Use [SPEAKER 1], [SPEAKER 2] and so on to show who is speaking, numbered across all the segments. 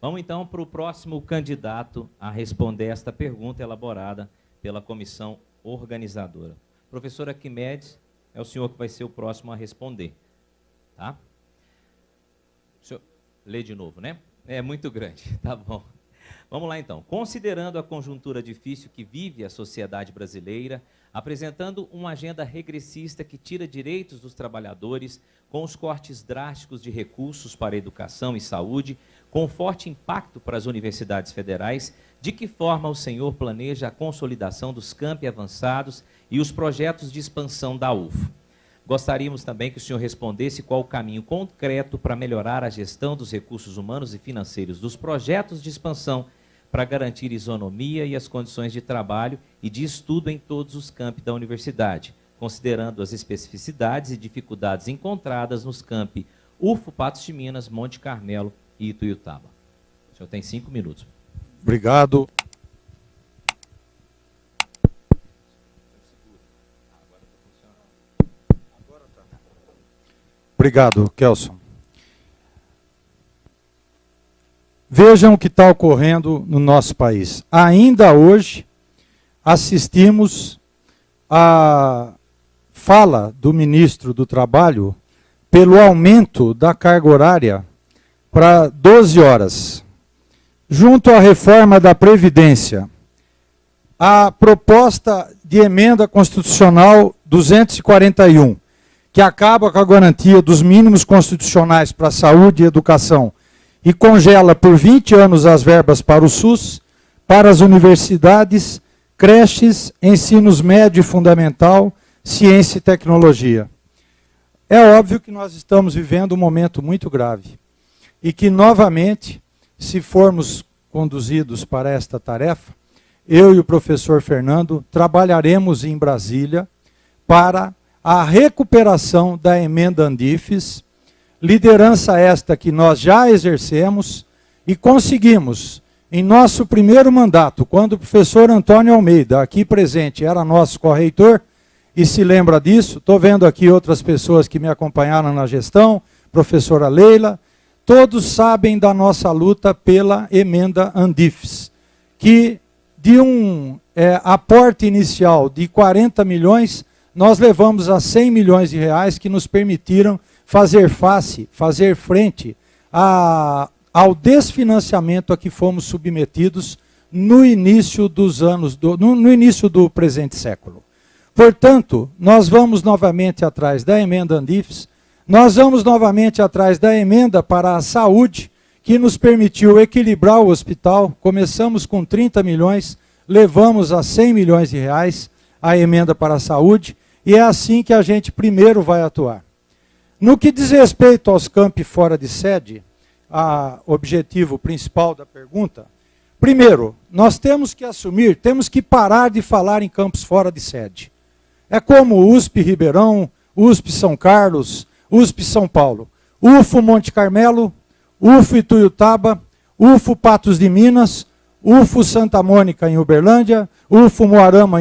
[SPEAKER 1] Vamos então para o próximo candidato a responder esta pergunta elaborada pela comissão organizadora. Professor Arquimedes, é o senhor que vai ser o próximo a responder. Tá? O senhor lê de novo, né? É muito grande, tá bom. Vamos lá então. Considerando a conjuntura difícil que vive a sociedade brasileira, apresentando uma agenda regressista que tira direitos dos trabalhadores, com os cortes drásticos de recursos para educação e saúde, com forte impacto para as universidades federais, de que forma o senhor planeja a consolidação dos campi avançados e os projetos de expansão da UFO? Gostaríamos também que o senhor respondesse qual o caminho concreto para melhorar a gestão dos recursos humanos e financeiros dos projetos de expansão para garantir isonomia e as condições de trabalho e de estudo em todos os campi da universidade, considerando as especificidades e dificuldades encontradas nos campi UFO, Patos de Minas, Monte Carmelo e Ituiutaba. O senhor tem 5 minutos.
[SPEAKER 2] Obrigado. Obrigado, Kelson. Vejam o que está ocorrendo no nosso país. Ainda hoje, assistimos à fala do ministro do Trabalho pelo aumento da carga horária para 12 horas. Junto à reforma da Previdência, a proposta de emenda constitucional 241, que acaba com a garantia dos mínimos constitucionais para saúde e educação e congela por 20 anos as verbas para o SUS, para as universidades, creches, ensinos médio e fundamental, ciência e tecnologia. É óbvio que nós estamos vivendo um momento muito grave e que, novamente, se formos conduzidos para esta tarefa, eu e o professor Fernando trabalharemos em Brasília para a recuperação da emenda Andifes, liderança esta que nós já exercemos e conseguimos, em nosso primeiro mandato, quando o professor Antônio Almeida, aqui presente, era nosso correitor, e se lembra disso, estou vendo aqui outras pessoas que me acompanharam na gestão, professora Leila, todos sabem da nossa luta pela emenda Andifes, que de um aporte inicial de 40 milhões, nós levamos a 100 milhões de reais que nos permitiram fazer frente ao desfinanciamento a que fomos submetidos no início dos anos, no início do presente século. Portanto, nós vamos novamente atrás da emenda Andifes, nós vamos novamente atrás da emenda para a saúde, que nos permitiu equilibrar o hospital. Começamos com 30 milhões, levamos a 100 milhões de reais a emenda para a saúde, e é assim que a gente primeiro vai atuar. No que diz respeito aos campi fora de sede, objetivo principal da pergunta, primeiro, nós temos que assumir, temos que parar de falar em campos fora de sede. É como USP Ribeirão, USP São Carlos, USP São Paulo, UFO Monte Carmelo, UFO Ituiutaba, UFO Patos de Minas, UFO Santa Mônica em Uberlândia, UFO Umuarama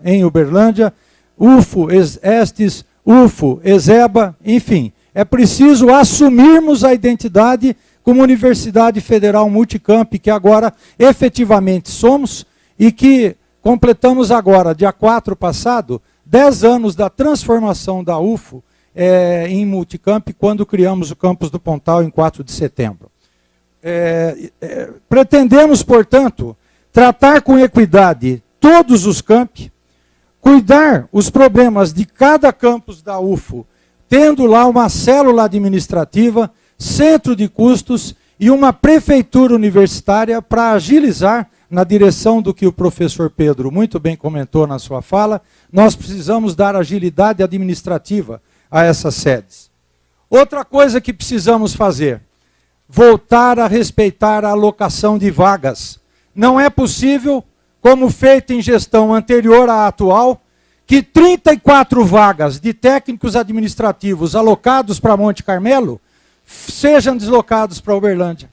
[SPEAKER 2] em Uberlândia, UFO Estes, UFO Ezeba, enfim. É preciso assumirmos a identidade como Universidade Federal Multicamp, que agora efetivamente somos, e que completamos agora, dia 4 passado, 10 anos da transformação da UFO em Multicamp, quando criamos o campus do Pontal em 4 de setembro. Pretendemos, portanto, tratar com equidade todos os campi, cuidar os problemas de cada campus da UFO, tendo lá uma célula administrativa, centro de custos e uma prefeitura universitária para agilizar, na direção do que o professor Pedro muito bem comentou na sua fala, nós precisamos dar agilidade administrativa a essas sedes. Outra coisa que precisamos fazer, voltar a respeitar a alocação de vagas. Não é possível, como feito em gestão anterior à atual, que 34 vagas de técnicos administrativos alocados para Monte Carmelo sejam deslocados para Uberlândia.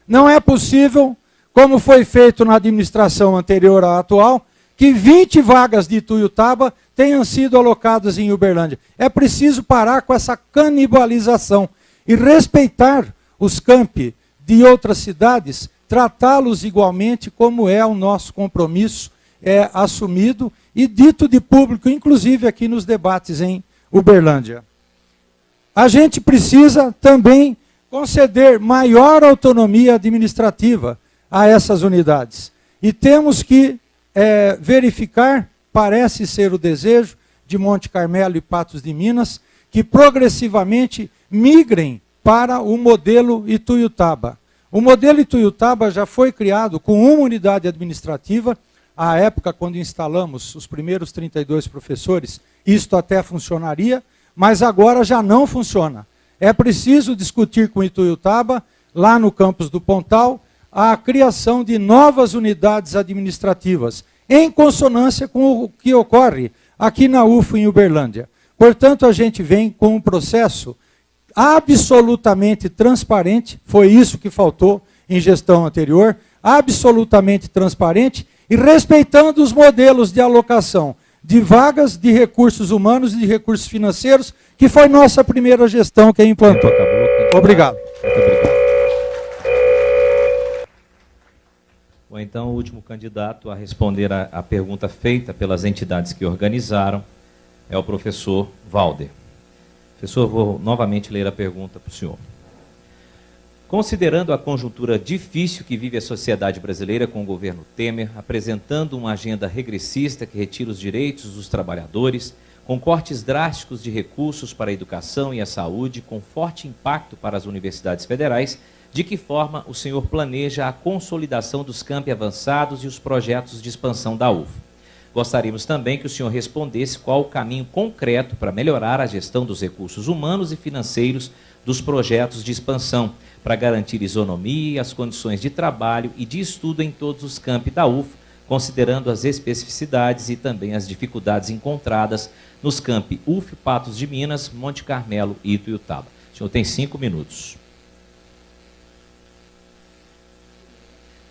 [SPEAKER 2] Não é possível, como foi feito na administração anterior à atual, que 20 vagas de Ituiutaba tenham sido alocadas em Uberlândia. É preciso parar com essa canibalização e respeitar os campi de outras cidades, tratá-los igualmente, como é o nosso compromisso assumido e dito de público, inclusive aqui nos debates em Uberlândia. A gente precisa também conceder maior autonomia administrativa a essas unidades. E temos que verificar, parece ser o desejo de Monte Carmelo e Patos de Minas, que progressivamente migrem para o modelo Ituiutaba. O modelo Ituiutaba já foi criado com uma unidade administrativa. À época, quando instalamos os primeiros 32 professores, isto até funcionaria, mas agora já não funciona. É preciso discutir com Ituiutaba, lá no campus do Pontal, a criação de novas unidades administrativas, em consonância com o que ocorre aqui na UFO em Uberlândia. Portanto, a gente vem com um processo absolutamente transparente, foi isso que faltou em gestão anterior, absolutamente transparente e respeitando os modelos de alocação de vagas, de recursos humanos e de recursos financeiros, que foi nossa primeira gestão que implantou. Obrigado.
[SPEAKER 1] Muito obrigado. Bom, então, o último candidato a responder a pergunta feita pelas entidades que organizaram é o professor Valder. Professor, vou novamente ler a pergunta para o senhor. Considerando a conjuntura difícil que vive a sociedade brasileira com o governo Temer, apresentando uma agenda regressista que retira os direitos dos trabalhadores, com cortes drásticos de recursos para a educação e a saúde, com forte impacto para as universidades federais, de que forma o senhor planeja a consolidação dos campi avançados e os projetos de expansão da UFO? Gostaríamos também que o senhor respondesse qual o caminho concreto para melhorar a gestão dos recursos humanos e financeiros dos projetos de expansão, para garantir isonomia, as condições de trabalho e de estudo em todos os campi da UFO, considerando as especificidades e também as dificuldades encontradas nos campi UFO, Patos de Minas, Monte Carmelo e Ituiutaba. O senhor tem 5 minutos.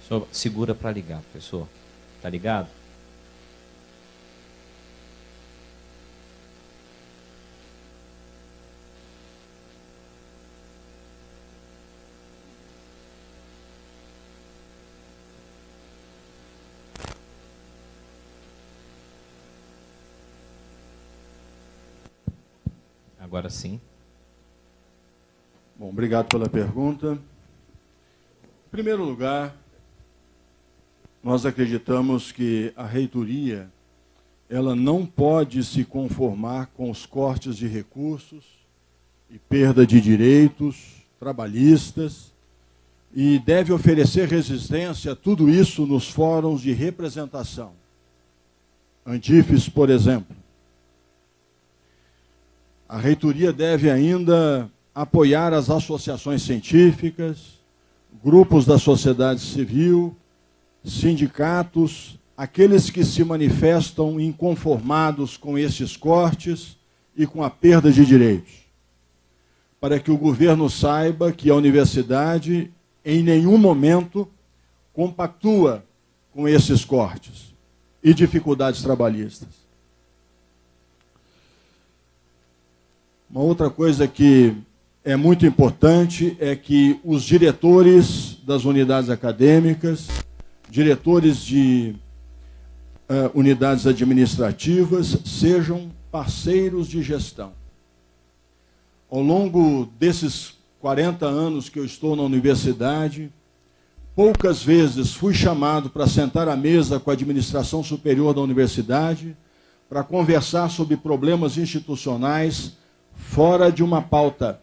[SPEAKER 1] O senhor segura para ligar, professor. Está ligado? Agora sim.
[SPEAKER 3] Bom, obrigado pela pergunta. Em primeiro lugar, nós acreditamos que a reitoria ela não pode se conformar com os cortes de recursos e perda de direitos trabalhistas e deve oferecer resistência a tudo isso nos fóruns de representação. Antifes, por exemplo. A reitoria deve ainda apoiar as associações científicas, grupos da sociedade civil, sindicatos, aqueles que se manifestam inconformados com esses cortes e com a perda de direitos, para que o governo saiba que a universidade, em nenhum momento, compactua com esses cortes e dificuldades trabalhistas. Uma outra coisa que é muito importante é que os diretores das unidades acadêmicas, diretores de unidades administrativas, sejam parceiros de gestão. Ao longo desses 40 anos que eu estou na universidade, poucas vezes fui chamado para sentar à mesa com a administração superior da universidade para conversar sobre problemas institucionais fora de uma pauta.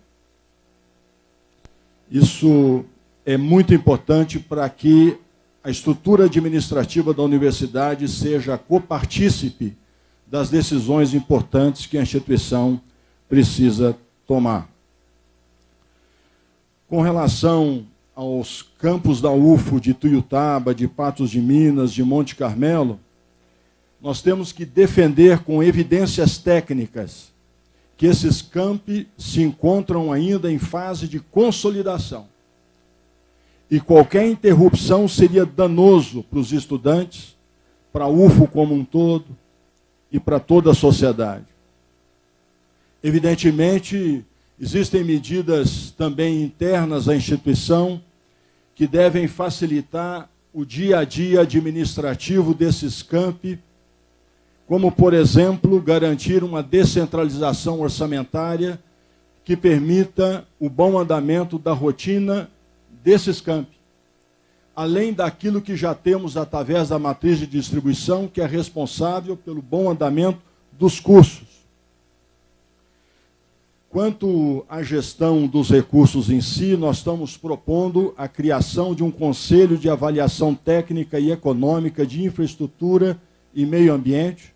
[SPEAKER 3] Isso é muito importante para que a estrutura administrativa da universidade seja copartícipe das decisões importantes que a instituição precisa tomar. Com relação aos campos da UFO de Ituiutaba, de Patos de Minas, de Monte Carmelo, nós temos que defender com evidências técnicas que esses campi se encontram ainda em fase de consolidação. E qualquer interrupção seria danoso para os estudantes, para a UFO como um todo e para toda a sociedade. Evidentemente, existem medidas também internas à instituição que devem facilitar o dia a dia administrativo desses campi, como, por exemplo, garantir uma descentralização orçamentária que permita o bom andamento da rotina desses campi, além daquilo que já temos através da matriz de distribuição, que é responsável pelo bom andamento dos cursos. Quanto à gestão dos recursos em si, nós estamos propondo a criação de um conselho de avaliação técnica e econômica de infraestrutura e meio ambiente,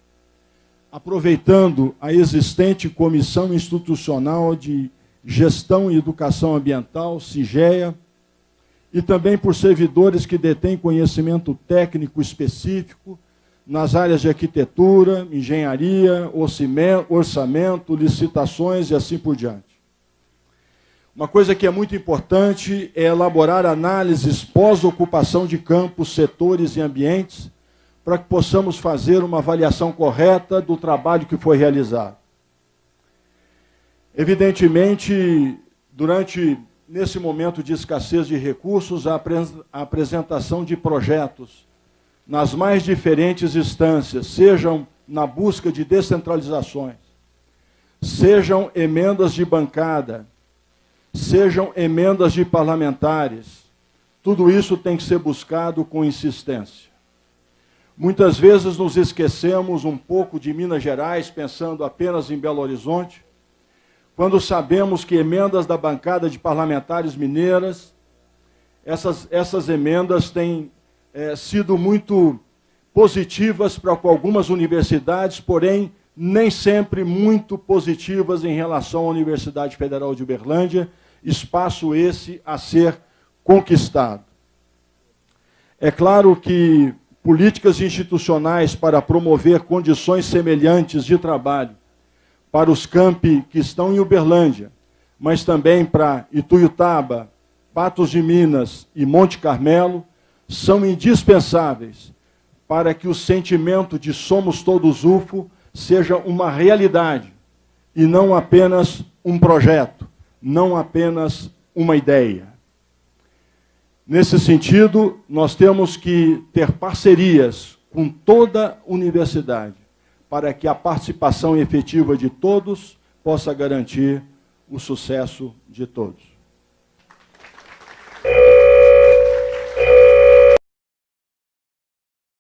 [SPEAKER 3] aproveitando a existente Comissão Institucional de Gestão e Educação Ambiental, CIGEA, e também por servidores que detêm conhecimento técnico específico nas áreas de arquitetura, engenharia, orçamento, licitações e assim por diante. Uma coisa que é muito importante é elaborar análises pós-ocupação de campos, setores e ambientes, para que possamos fazer uma avaliação correta do trabalho que foi realizado. Evidentemente, nesse momento de escassez de recursos, a apresentação de projetos nas mais diferentes instâncias, sejam na busca de descentralizações, sejam emendas de bancada, sejam emendas de parlamentares, tudo isso tem que ser buscado com insistência. Muitas vezes nos esquecemos um pouco de Minas Gerais, pensando apenas em Belo Horizonte, quando sabemos que emendas da bancada de parlamentares mineiras, essas emendas têm sido muito positivas para algumas universidades, porém nem sempre muito positivas em relação à Universidade Federal de Uberlândia, espaço esse a ser conquistado. É claro que políticas institucionais para promover condições semelhantes de trabalho para os campi que estão em Uberlândia, mas também para Ituiutaba, Patos de Minas e Monte Carmelo, são indispensáveis para que o sentimento de somos todos UFO seja uma realidade e não apenas um projeto, não apenas uma ideia. Nesse sentido, nós temos que ter parcerias com toda a universidade para que a participação efetiva de todos possa garantir o sucesso de todos.